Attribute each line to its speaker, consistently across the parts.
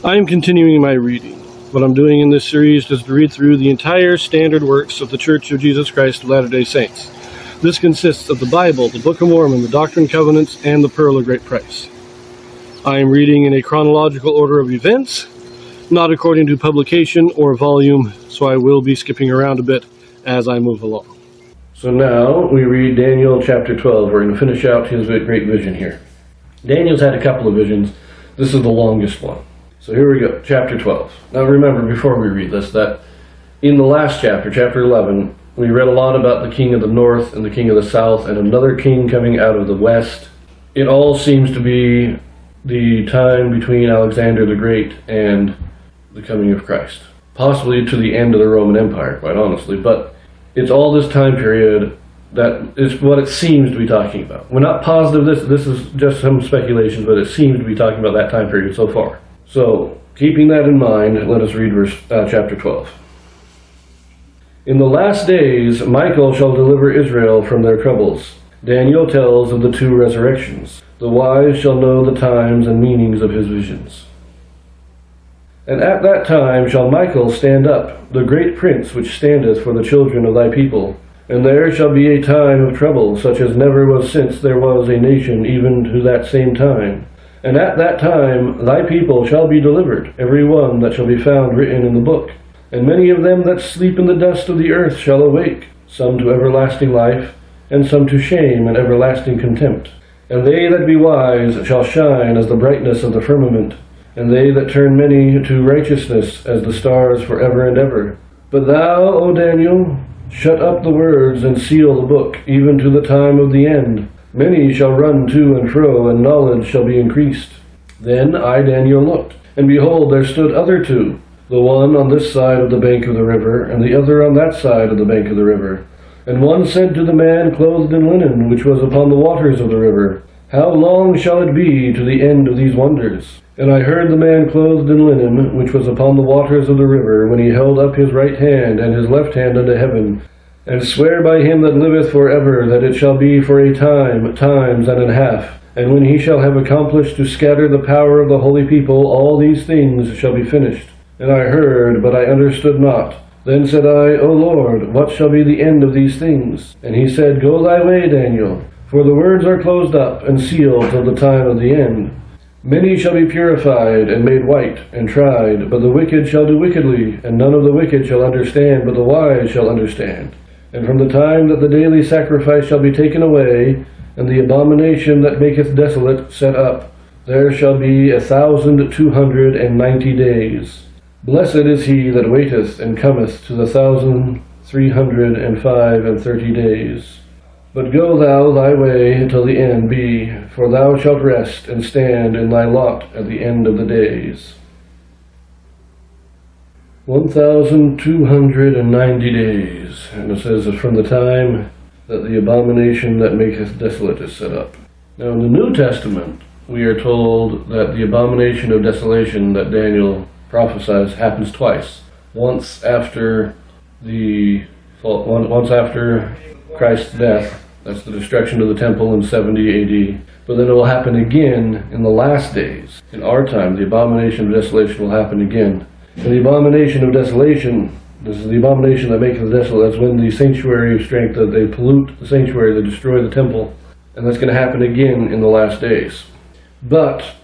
Speaker 1: I am continuing my reading. What I'm doing in this series is to read through the entire standard works of the Church of Jesus Christ of Latter-day Saints. This consists of the Bible, the Book of Mormon, the Doctrine and Covenants, and the Pearl of Great Price. I am reading in a chronological order of events, not according to publication or volume, so I will be skipping around a bit as I move along. So now we read Daniel chapter 12. We're going to finish out his great vision here. Daniel's had a couple of visions. This is the longest one. So here we go, chapter 12. Now remember, before we read this, that in the last chapter, chapter 11, we read a lot about the king of the north and the king of the south and another king coming out of the west. It all seems to be the time between Alexander the Great and the coming of Christ. Possibly to the end of the Roman Empire, quite honestly, but it's all this time period that is what it seems to be talking about. We're not positive this is just some speculation, but it seems to be talking about that time period so far. So, keeping that in mind, let us read chapter 12. In the last days, Michael shall deliver Israel from their troubles. Daniel tells of the two resurrections. The wise shall know the times and meanings of his visions. And at that time shall Michael stand up, the great prince which standeth for the children of thy people. And there shall be a time of trouble, such as never was since there was a nation even to that same time. And at that time thy people shall be delivered, every one that shall be found written in the book. And many of them that sleep in the dust of the earth shall awake, some to everlasting life, and some to shame and everlasting contempt. And they that be wise shall shine as the brightness of the firmament, and they that turn many to righteousness as the stars forever and ever. But thou, O Daniel, shut up the words and seal the book, even to the time of the end. Many shall run to and fro, and knowledge shall be increased. Then I, Daniel, looked, and behold, there stood other two, the one on this side of the bank of the river, and the other on that side of the bank of the river. And one said to the man clothed in linen, which was upon the waters of the river, How long shall it be to the end of these wonders? And I heard the man clothed in linen, which was upon the waters of the river, when he held up his right hand and his left hand unto heaven, and swear by him that liveth for ever, that it shall be for a time, times and an half. And when he shall have accomplished to scatter the power of the holy people, all these things shall be finished. And I heard, but I understood not. Then said I, O Lord, what shall be the end of these things? And he said, Go thy way, Daniel, for the words are closed up and sealed till the time of the end. Many shall be purified and made white and tried, but the wicked shall do wickedly, and none of the wicked shall understand, but the wise shall understand. And from the time that the daily sacrifice shall be taken away, and the abomination that maketh desolate set up, there shall be 1,290 days. Blessed is he that waiteth and cometh to the 1,330 days. But go thou thy way till the end be, for thou shalt rest and stand in thy lot at the end of the days. 1,290 days, and it says that from the time that the abomination that maketh desolate is set up. Now in the New Testament, we are told that the abomination of desolation that Daniel prophesies happens twice. Once after Christ's death, that's the destruction of the temple in 70 AD. But then it will happen again in the last days. In our time, the abomination of desolation will happen again. And the abomination of desolation, this is the abomination that maketh desolate, that's when the sanctuary strength, that they pollute the sanctuary, they destroy the temple. And that's going to happen again in the last days. But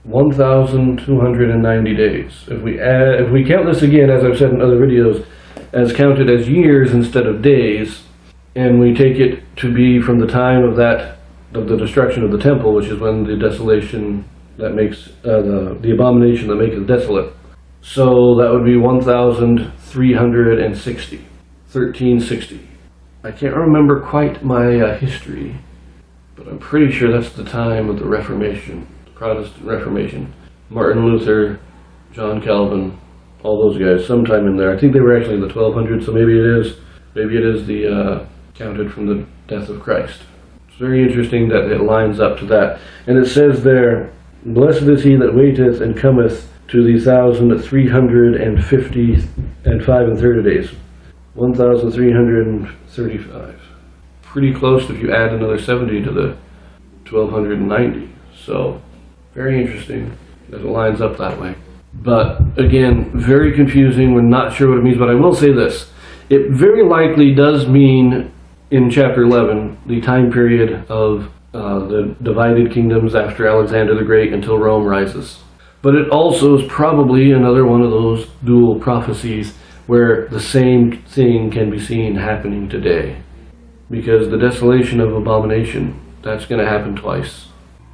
Speaker 1: 1,290 days. If we count this again, as I've said in other videos, as counted as years instead of days, and we take it to be from the time of the destruction of the temple, which is when the desolation that makes the abomination that maketh desolate. So that would be 1,360, 1360. I can't remember quite my history, but I'm pretty sure that's the time of the Reformation, the Protestant Reformation. Martin Luther, John Calvin, all those guys, sometime in there. I think they were actually in the 1200s, so maybe it is the counted from the death of Christ. It's very interesting that it lines up to that. And it says there, Blessed is he that waiteth and cometh to the 1,355 days. 1,335. Pretty close if you add another 70 to the 1,290. So, very interesting that it lines up that way. But again, very confusing. We're not sure what it means, but I will say this. It very likely does mean, in chapter 11, the time period of the divided kingdoms after Alexander the Great until Rome rises. But it also is probably another one of those dual prophecies where the same thing can be seen happening today. Because the desolation of abomination, that's going to happen twice.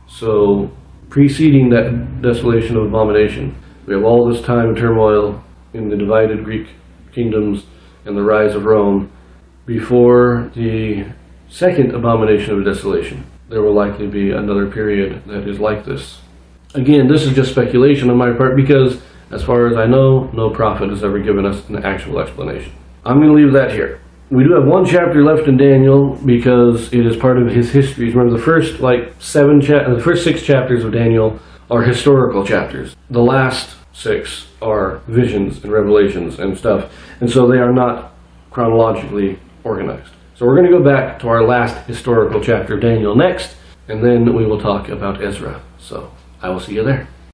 Speaker 1: So, preceding that desolation of abomination, we have all this time of turmoil in the divided Greek kingdoms and the rise of Rome. Before the second abomination of desolation, there will likely be another period that is like this. Again, this is just speculation on my part because, as far as I know, no prophet has ever given us an actual explanation. I'm going to leave that here. We do have one chapter left in Daniel because it is part of his histories. Remember, the first the first 6 chapters of Daniel are historical chapters. The last 6 are visions and revelations and stuff, and so they are not chronologically organized. So we're going to go back to our last historical chapter of Daniel next, and then we will talk about Ezra. So I will see you there.